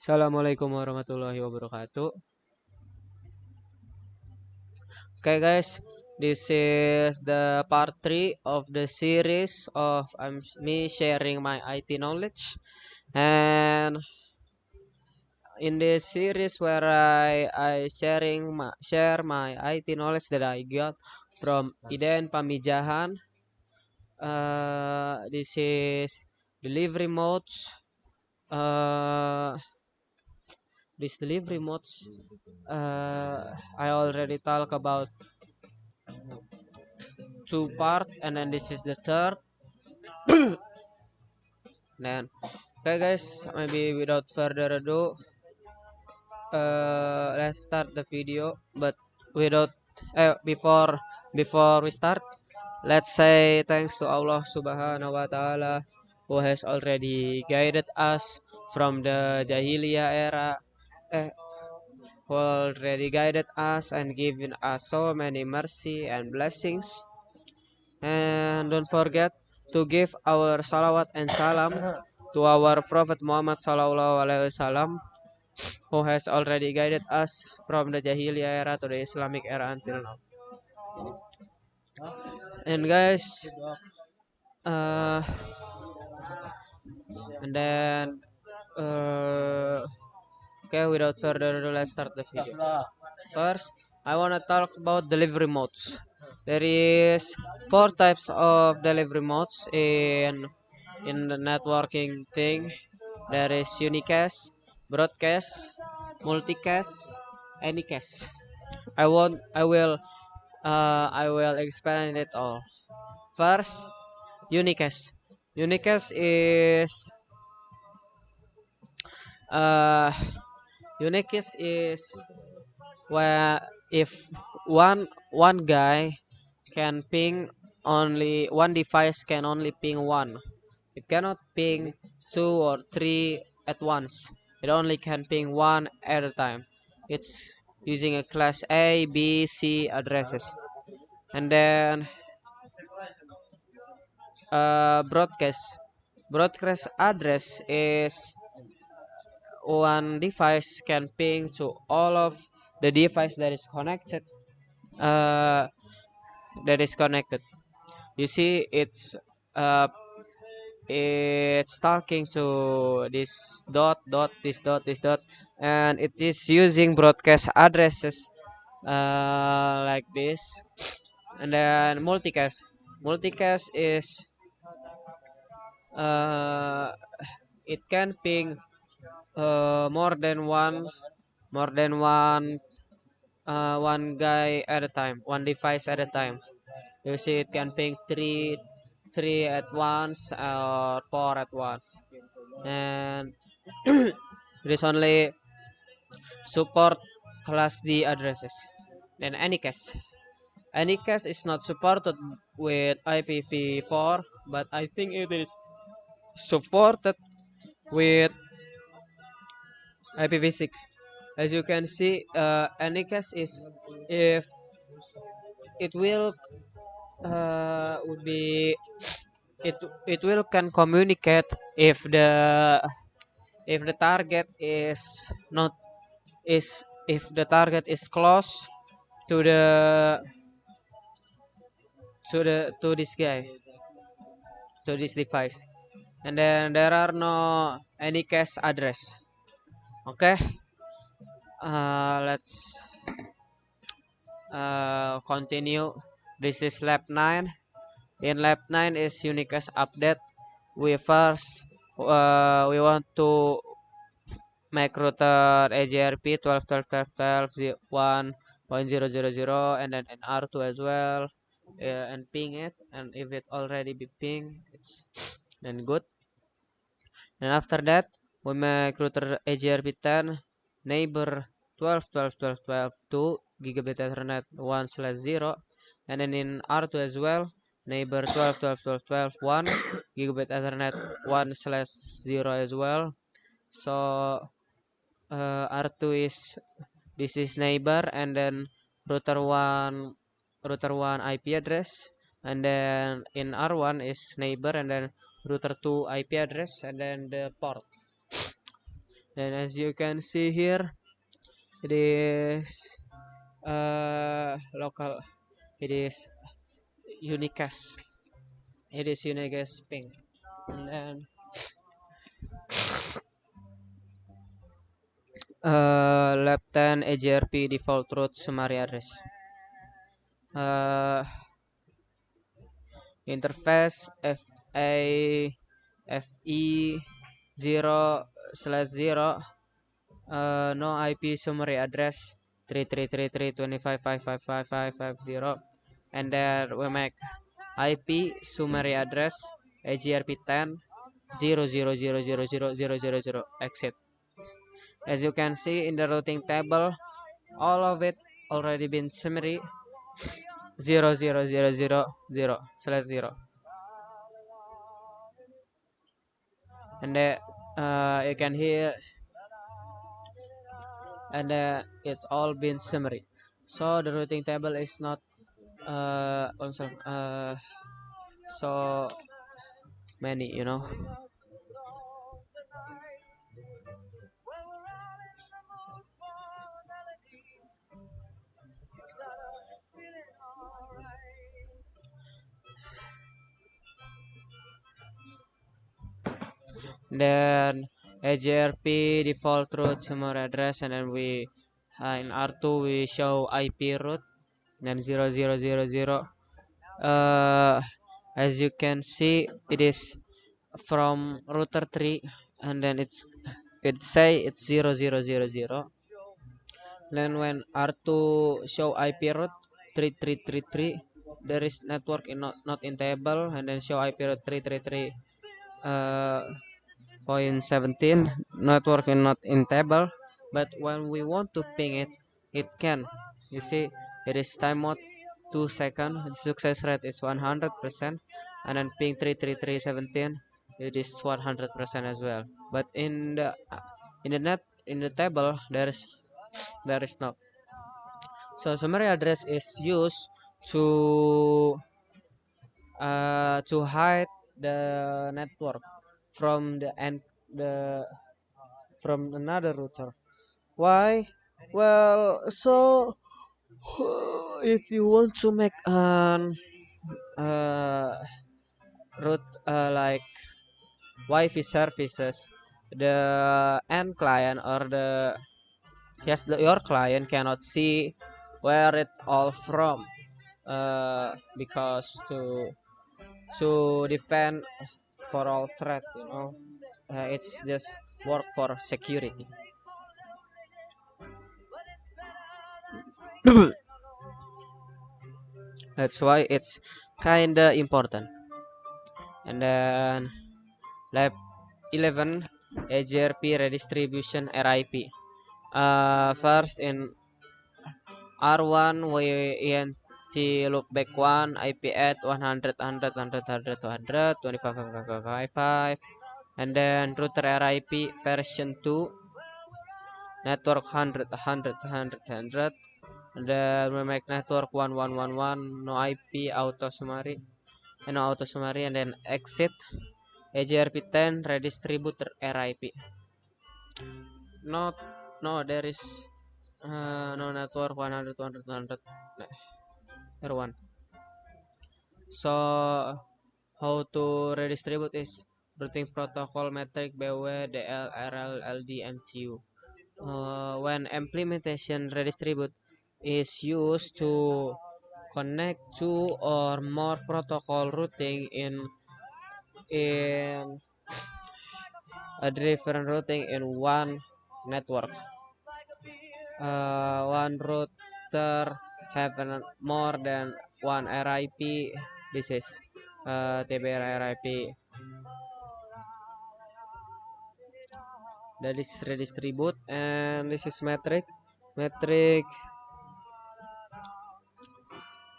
Assalamualaikum warahmatullahi wabarakatuh. Okay, guys, this is the part 3 of the series of me sharing my IT knowledge. And in this series where I share my IT knowledge that I got from Iden Pamijahan. This is delivery modes. This delivery modes. I already talk about two part, and then this is the third. Then okay, guys, maybe without further ado, let's start the video. But without before we start, let's say thanks to Allah Subhanahu wa Ta'ala, who has already guided us from the Jahiliyah era, who already guided us and given us so many mercy and blessings. And don't forget to give our salawat and salam to our Prophet Muhammad Sallallahu Alaihi Wasallam, who has already guided us from the Jahiliyah era to the Islamic era until now. And guys, uh, and then okay, without further ado, let's start the video. First, I want to talk about delivery modes. There is four types of delivery modes in the networking thing. There is unicast, broadcast, multicast, anycast. I will explain it all. First, unicast. Unicast is uh unicast is where if one guy can ping only one device can only ping one. It cannot ping two or three at once. It only can ping one at a time. It's using a class A, B, C addresses. And then broadcast. Broadcast address is one device can ping to all of the device that is connected. Uh, that is connected. You see, uh, it's talking to this dot, and it is using broadcast addresses like this. And then multicast is uh, it can ping more than one guy at a time, one device at a time. You see, it can ping three at once or four at once, and this only support class D addresses. Then Anycast is not supported with IPv4, but I think it is supported with IPv6. As you can see, Anycast is if it will would be it will can communicate if the target is not is if the target is close to to this guy, to this device, and then there are no any cache address. Okay, let's continue. This is lab 9. In lab 9 is unicast update. We first we want to make router AGRP 12.12.12.1.0.0.0 and then NR2 as well, and ping it, and if it already be ping, it's then good. And after that, we make router AGRP 10 neighbor 12.12.12.12 gigabit ethernet 1/0, and then in R2 as well, neighbor 12.12.12.12.1 gigabit ethernet 1/0 as well. So R2 is this is neighbor, and then router 1 IP address, and then in R1 is neighbor, and then router 2 IP address, and then the port. And as you can see here, it is local. It is unicast. It is unicast ping. And then lab 10 AGRP default root summary address. Interface FE 0/0 no IP summary address 333325555550, and then we make IP summary address AGRP 10 0000000 exit. As you can see in the routing table, all of it already been summary 00000/0, and then you can hear, and it's all been summary. So the routing table is not so many, Then AGRP default root summary address, and then we in R2 we show IP root, then 0000. As you can see, it is from router 3, and then it say it's 0000. Then when R2 show IP root 3333, there is network not in table, and then show IP root 333 point 17, network not in table. But when we want to ping it, it can. You see, it is time mode 2 seconds. The success rate is 100%, and then ping 33317, it is 100% as well. But in the table there is no. So summary address is used to hide the network from the from another router. Why? Well, so if you want to make an route like Wi-Fi services, the end client or your client cannot see where it all from, because to defend for all threat, it's just work for security. That's why it's kinda important. And then lab 11 AGRP redistribution RIP. First in R1 WINT loopback 1 IP at 100 100 100 100 200 25 and then router RIP version 2 network 100 100 100 100, and then we make network 1111 no IP auto summary and no auto summary, and then exit AGRP 10 redistribute RIP. Not no there is no network 100 200 200 R1. So how to redistribute is routing protocol metric BW DL RL LD MCU. When implementation redistribute is used to connect two or more protocol routing in a different routing in one network. One router have more than one RIP. This is TBR RIP. That is redistribute, and this is metric.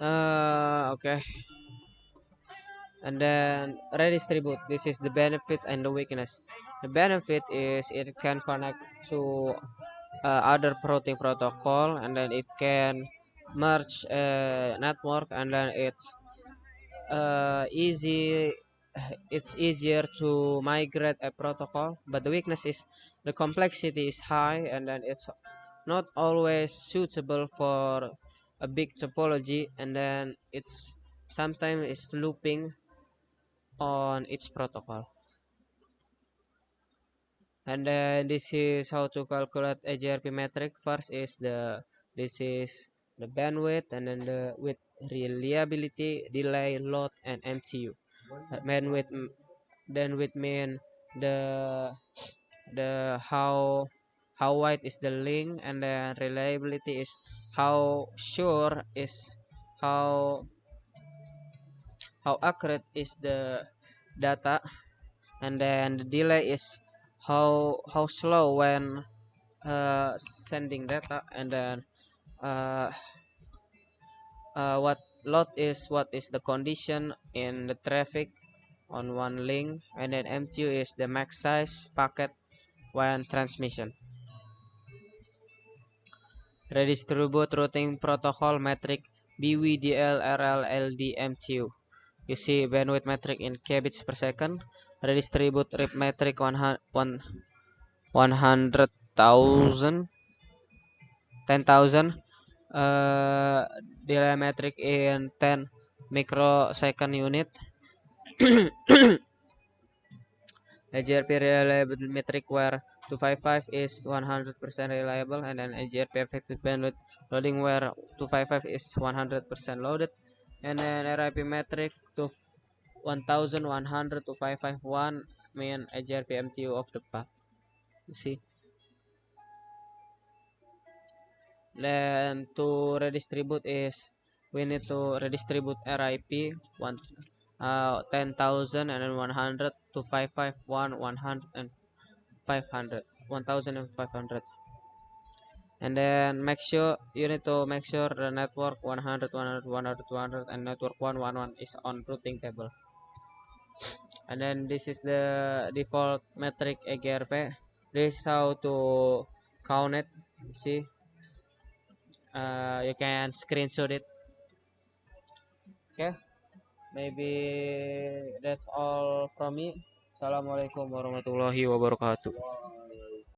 Okay. And then redistribute. This is the benefit and the weakness. The benefit is it can connect to other routing protocol, and then it can merge network, and then it's easy it's easier to migrate a protocol, but the weakness is the complexity is high, and then it's not always suitable for a big topology, and then it's sometimes it's looping on its protocol. And then this is how to calculate a GRP metric. First is this is the bandwidth, and then the with reliability, delay, load, and MCU. Bandwidth, then with mean the how wide is the link, and then reliability is how sure is how how accurate is the data, and then the delay is how slow when sending data, and then uh, what is the condition in the traffic on one link, and then MTU is the max size packet when transmission. Redistribute routing protocol metric BWDL RLLD MTU. You see bandwidth metric in kbits per second. Redistribute rip metric 100,000 10,000. Delay metric in 10 microsecond unit. AGRP reliability metric where 255 is 100% reliable, and then AGRP effective bandwidth loading where 255 is 100% loaded, and then RIP metric to 1100 to 551 mean AGRP MTU of the path. You see, then to redistribute is we need to redistribute RIP 10,000, and then 100 to 551 100 and 500 1,500. And then make sure you need to make sure the network 100 100 100 200 and network 111 is on routing table. And then this is the default metric AGRP. This is how to count it. See, you can screenshot it. Okay, maybe that's all from me. Assalamualaikum warahmatullahi wabarakatuh.